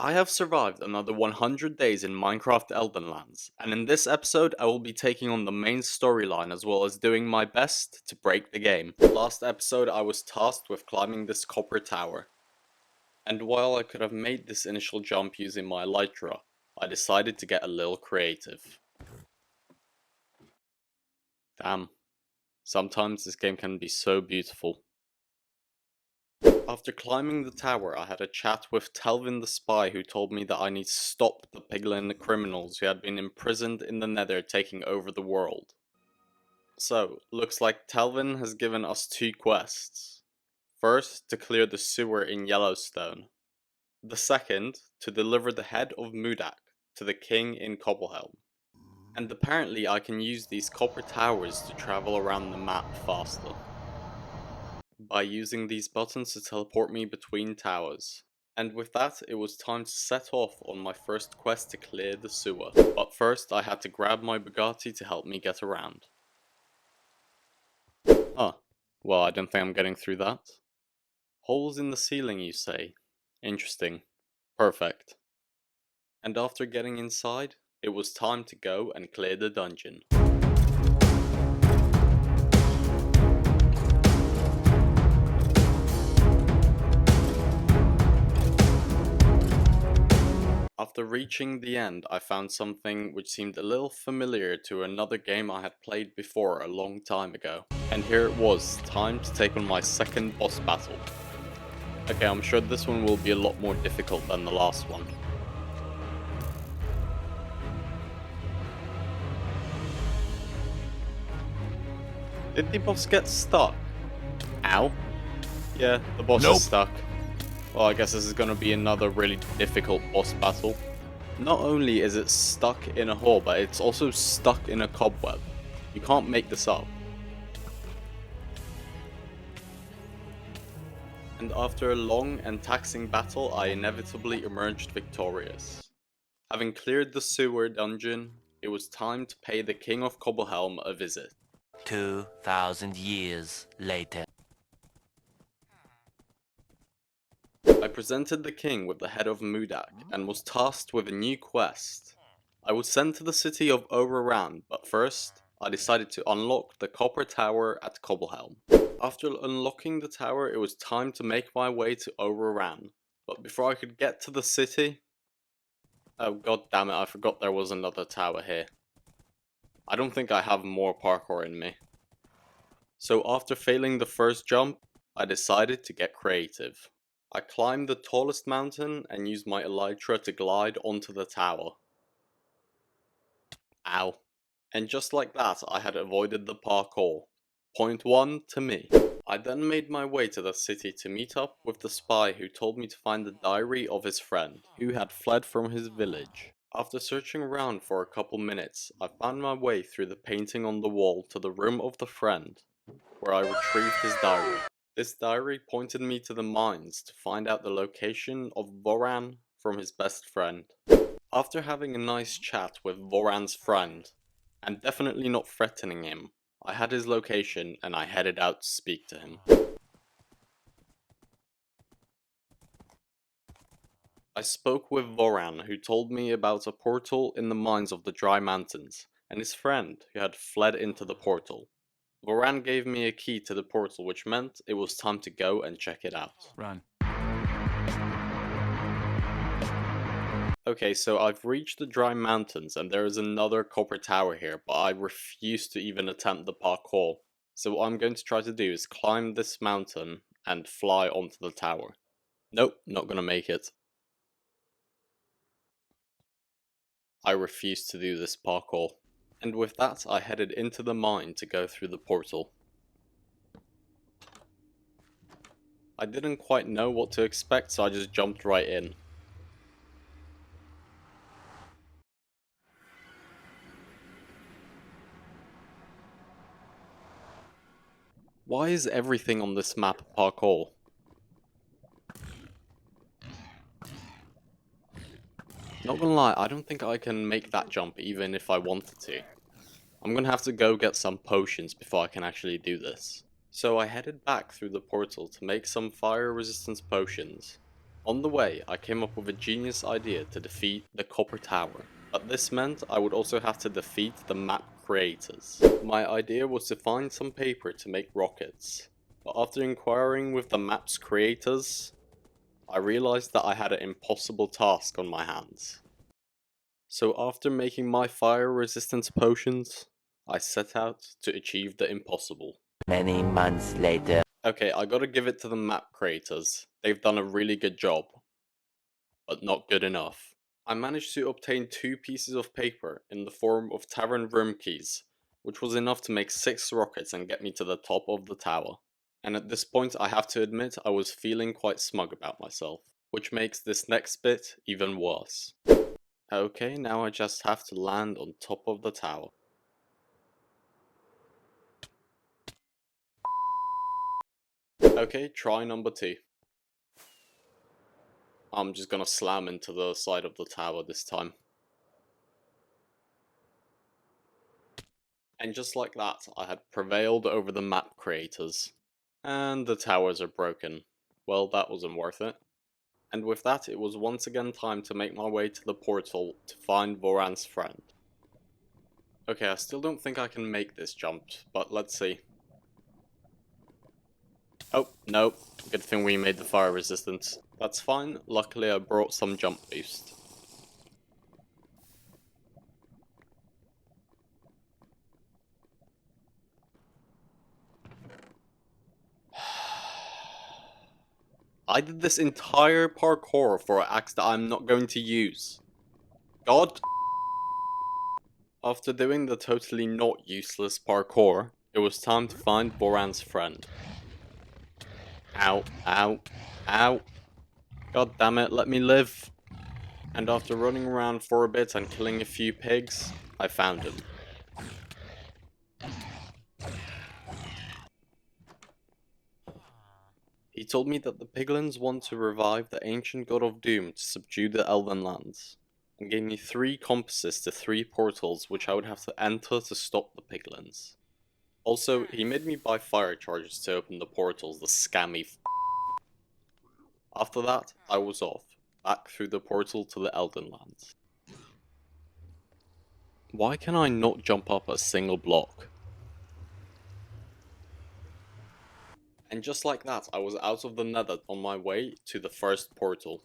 I have survived another 100 days in Minecraft Elden Lands, and in this episode I will be taking on the main storyline as well as doing my best to break the game. Last episode I was tasked with climbing this copper tower, and while I could have made this initial jump using my elytra, I decided to get a little creative. Damn, sometimes this game can be so beautiful. After climbing the tower, I had a chat with Telvin the spy who told me that I need to stop the piglin criminals who had been imprisoned in the nether taking over the world. So, looks like Telvin has given us two quests. First, to clear the sewer in Yellowstone. The second, to deliver the head of Mudak to the king in Cobblehelm. And apparently I can use these copper towers to travel around the map faster, by using these buttons to teleport me between towers. And with that, it was time to set off on my first quest to clear the sewer. But first, I had to grab my Bugatti to help me get around. Huh. Well, I don't think I'm getting through that. Holes in the ceiling, you say? Interesting. Perfect. And after getting inside, it was time to go and clear the dungeon. After reaching the end, I found something which seemed a little familiar to another game I had played before a long time ago. And here it was, time to take on my second boss battle. Okay, I'm sure this one will be a lot more difficult than the last one. Did the boss get stuck? Ow. Yeah, the boss is stuck. Well, I guess this is gonna be another really difficult boss battle. Not only is it stuck in a hole, but it's also stuck in a cobweb. You can't make this up. And after a long and taxing battle, I inevitably emerged victorious. Having cleared the sewer dungeon, it was time to pay the King of Cobblehelm a visit. 2,000 years later. I presented the king with the head of Mudak and was tasked with a new quest. I was sent to the city of Overran, but first, I decided to unlock the copper tower at Cobblehelm. After unlocking the tower, it was time to make my way to Overran. But before I could get to the city... Oh god damn it, I forgot there was another tower here. I don't think I have more parkour in me. So after failing the first jump, I decided to get creative. I climbed the tallest mountain and used my elytra to glide onto the tower. Ow. And just like that, I had avoided the parkour. Point 1 to me. I then made my way to the city to meet up with the spy who told me to find the diary of his friend, who had fled from his village. After searching around for a couple minutes, I found my way through the painting on the wall to the room of the friend, where I retrieved his diary. This diary pointed me to the mines to find out the location of Voran from his best friend. After having a nice chat with Voran's friend, and definitely not threatening him, I had his location and I headed out to speak to him. I spoke with Voran, who told me about a portal in the mines of the Dry Mountains, and his friend, who had fled into the portal. Voran gave me a key to the portal, which meant it was time to go and check it out. Run. Okay, so I've reached the Dry Mountains, and there is another copper tower here, but I refuse to even attempt the parkour. So what I'm going to try to do is climb this mountain and fly onto the tower. Nope, not gonna make it. I refuse to do this parkour. And with that, I headed into the mine to go through the portal. I didn't quite know what to expect, so I just jumped right in. Why is everything on this map parkour? Not gonna lie, I don't think I can make that jump even if I wanted to. I'm gonna have to go get some potions before I can actually do this. So I headed back through the portal to make some fire resistance potions. On the way, I came up with a genius idea to defeat the Copper Tower, but this meant I would also have to defeat the map creators. My idea was to find some paper to make rockets, but after inquiring with the map's creators, I realized that I had an impossible task on my hands. So after making my fire resistance potions, I set out to achieve the impossible. Many months later. Okay, I gotta give it to the map creators. They've done a really good job, but not good enough. I managed to obtain 2 pieces of paper in the form of tavern room keys, which was enough to make 6 rockets and get me to the top of the tower. And at this point I have to admit I was feeling quite smug about myself, which makes this next bit even worse. Okay, now I just have to land on top of the tower. Okay, try number 2. I'm just gonna slam into the side of the tower this time. And just like that, I had prevailed over the map creators. And the towers are broken. Well, that wasn't worth it. And with that, it was once again time to make my way to the portal to find Voran's friend. Okay, I still don't think I can make this jump, but let's see. Oh, no. Good thing we made the fire resistance. That's fine, luckily I brought some jump boost. I did this entire parkour for an axe that I'm not going to use. God! After doing the totally not useless parkour, it was time to find Voran's friend. Ow, ow, ow. God damn it, let me live. And after running around for a bit and killing a few pigs, I found him. He told me that the piglins want to revive the ancient god of doom to subdue the Elden Lands, and gave me 3 compasses to 3 portals which I would have to enter to stop the piglins. Also, he made me buy fire charges to open the portals, the scammy After that, I was off, back through the portal to the Elden Lands. Why can I not jump up a single block? And just like that, I was out of the nether on my way to the first portal.